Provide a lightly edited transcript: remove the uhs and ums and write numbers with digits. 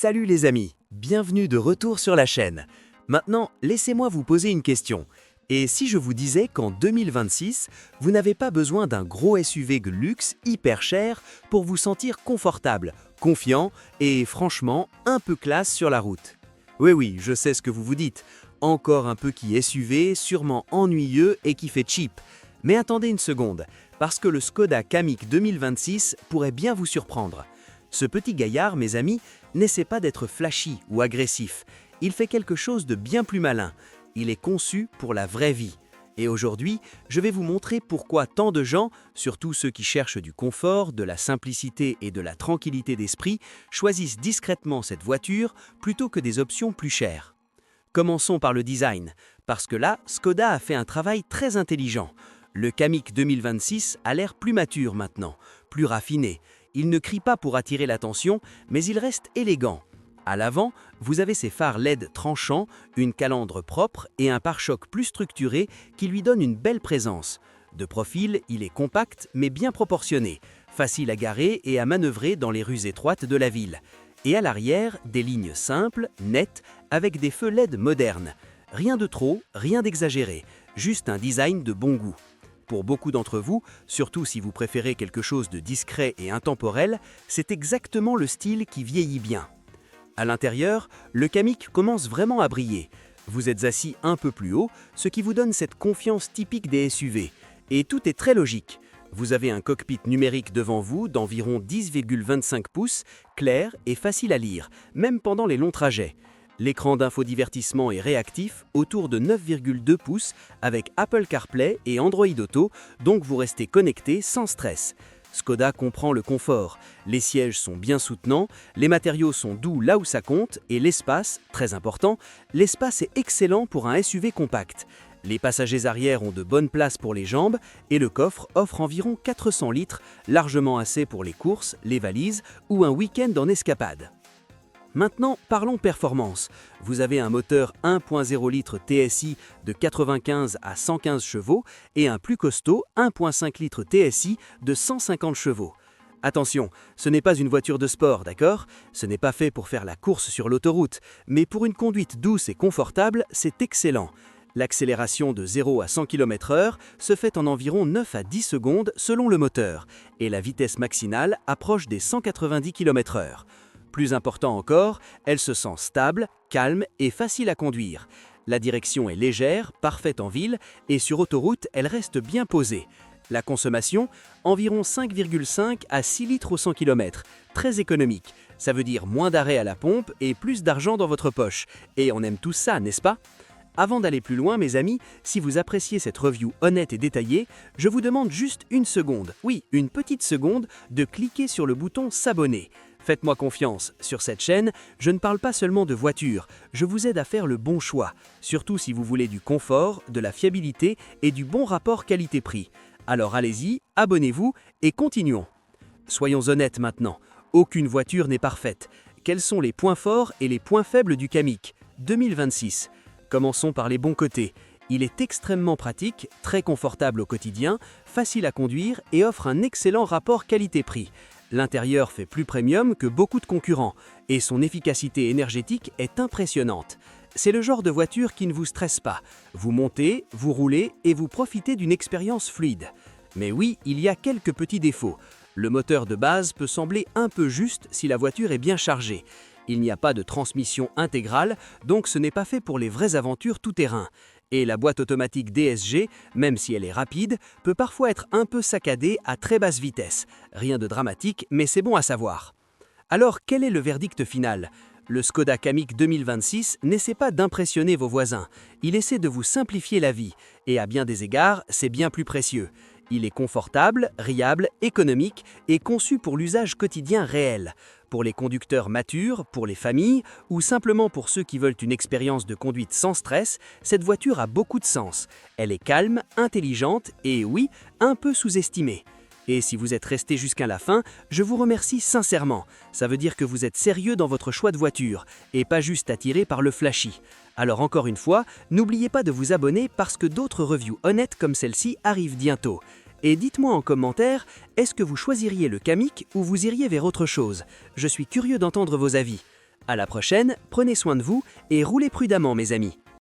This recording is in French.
Salut les amis, bienvenue de retour sur la chaîne. Maintenant, laissez-moi vous poser une question. Et si je vous disais qu'en 2026, vous n'avez pas besoin d'un gros SUV de luxe hyper cher pour vous sentir confortable, confiant et franchement un peu classe sur la route? Oui, je sais ce que vous vous dites. Encore un peu qui SUV, sûrement ennuyeux et qui fait cheap. Mais attendez une seconde, parce que le Skoda Kamiq 2026 pourrait bien vous surprendre. Ce petit gaillard, mes amis, n'essaie pas d'être flashy ou agressif. Il fait quelque chose de bien plus malin. Il est conçu pour la vraie vie. Et aujourd'hui, je vais vous montrer pourquoi tant de gens, surtout ceux qui cherchent du confort, de la simplicité et de la tranquillité d'esprit, choisissent discrètement cette voiture plutôt que des options plus chères. Commençons par le design, parce que là, Skoda a fait un travail très intelligent. Le Kamiq 2026 a l'air plus mature maintenant, plus raffiné. Il ne crie pas pour attirer l'attention, mais il reste élégant. À l'avant, vous avez ses phares LED tranchants, une calandre propre et un pare-choc plus structuré qui lui donne une belle présence. De profil, il est compact mais bien proportionné, facile à garer et à manœuvrer dans les rues étroites de la ville. Et à l'arrière, des lignes simples, nettes, avec des feux LED modernes. Rien de trop, rien d'exagéré, juste un design de bon goût. Pour beaucoup d'entre vous, surtout si vous préférez quelque chose de discret et intemporel, c'est exactement le style qui vieillit bien. À l'intérieur, le Kamiq commence vraiment à briller. Vous êtes assis un peu plus haut, ce qui vous donne cette confiance typique des SUV. Et tout est très logique. Vous avez un cockpit numérique devant vous d'environ 10,25 pouces, clair et facile à lire, même pendant les longs trajets. L'écran d'infodivertissement est réactif, autour de 9,2 pouces, avec Apple CarPlay et Android Auto, donc vous restez connecté sans stress. Skoda comprend le confort, les sièges sont bien soutenants, les matériaux sont doux là où ça compte, et l'espace, très important, l'espace est excellent pour un SUV compact. Les passagers arrière ont de bonnes places pour les jambes, et le coffre offre environ 400 litres, largement assez pour les courses, les valises ou un week-end en escapade. Maintenant, parlons performance. Vous avez un moteur 1.0 litre TSI de 95 à 115 chevaux et un plus costaud 1.5 litre TSI de 150 chevaux. Attention, ce n'est pas une voiture de sport, d'accord? Ce n'est pas fait pour faire la course sur l'autoroute, mais pour une conduite douce et confortable, c'est excellent. L'accélération de 0 à 100 km/h se fait en environ 9 à 10 secondes selon le moteur, et la vitesse maximale approche des 190 km/h. Plus important encore, elle se sent stable, calme et facile à conduire. La direction est légère, parfaite en ville, et sur autoroute, elle reste bien posée. La consommation, environ 5,5 à 6 litres au 100 km, très économique. Ça veut dire moins d'arrêts à la pompe et plus d'argent dans votre poche. Et on aime tous ça, n'est-ce pas? Avant d'aller plus loin, mes amis, si vous appréciez cette review honnête et détaillée, je vous demande juste une seconde, oui, une petite seconde, de cliquer sur le bouton s'abonner. Faites-moi confiance, sur cette chaîne, je ne parle pas seulement de voitures, je vous aide à faire le bon choix, surtout si vous voulez du confort, de la fiabilité et du bon rapport qualité-prix. Alors allez-y, abonnez-vous et continuons. Soyons honnêtes maintenant, aucune voiture n'est parfaite. Quels sont les points forts et les points faibles du Kamiq 2026? Commençons par les bons côtés. Il est extrêmement pratique, très confortable au quotidien, facile à conduire et offre un excellent rapport qualité-prix. L'intérieur fait plus premium que beaucoup de concurrents et son efficacité énergétique est impressionnante. C'est le genre de voiture qui ne vous stresse pas. Vous montez, vous roulez et vous profitez d'une expérience fluide. Mais oui, il y a quelques petits défauts. Le moteur de base peut sembler un peu juste si la voiture est bien chargée. Il n'y a pas de transmission intégrale, donc ce n'est pas fait pour les vraies aventures tout-terrain. Et la boîte automatique DSG, même si elle est rapide, peut parfois être un peu saccadée à très basse vitesse. Rien de dramatique, mais c'est bon à savoir. Alors, quel est le verdict final? Le Skoda Kamiq 2026 n'essaie pas d'impressionner vos voisins. Il essaie de vous simplifier la vie. Et à bien des égards, c'est bien plus précieux. Il est confortable, riable, économique et conçu pour l'usage quotidien réel. Pour les conducteurs matures, pour les familles ou simplement pour ceux qui veulent une expérience de conduite sans stress, cette voiture a beaucoup de sens. Elle est calme, intelligente et oui, un peu sous-estimée. Et si vous êtes resté jusqu'à la fin, je vous remercie sincèrement. Ça veut dire que vous êtes sérieux dans votre choix de voiture et pas juste attiré par le flashy. Alors encore une fois, n'oubliez pas de vous abonner parce que d'autres reviews honnêtes comme celle-ci arrivent bientôt. Et dites-moi en commentaire, est-ce que vous choisiriez le Kamiq ou vous iriez vers autre chose? Je suis curieux d'entendre vos avis. À la prochaine, prenez soin de vous et roulez prudemment mes amis.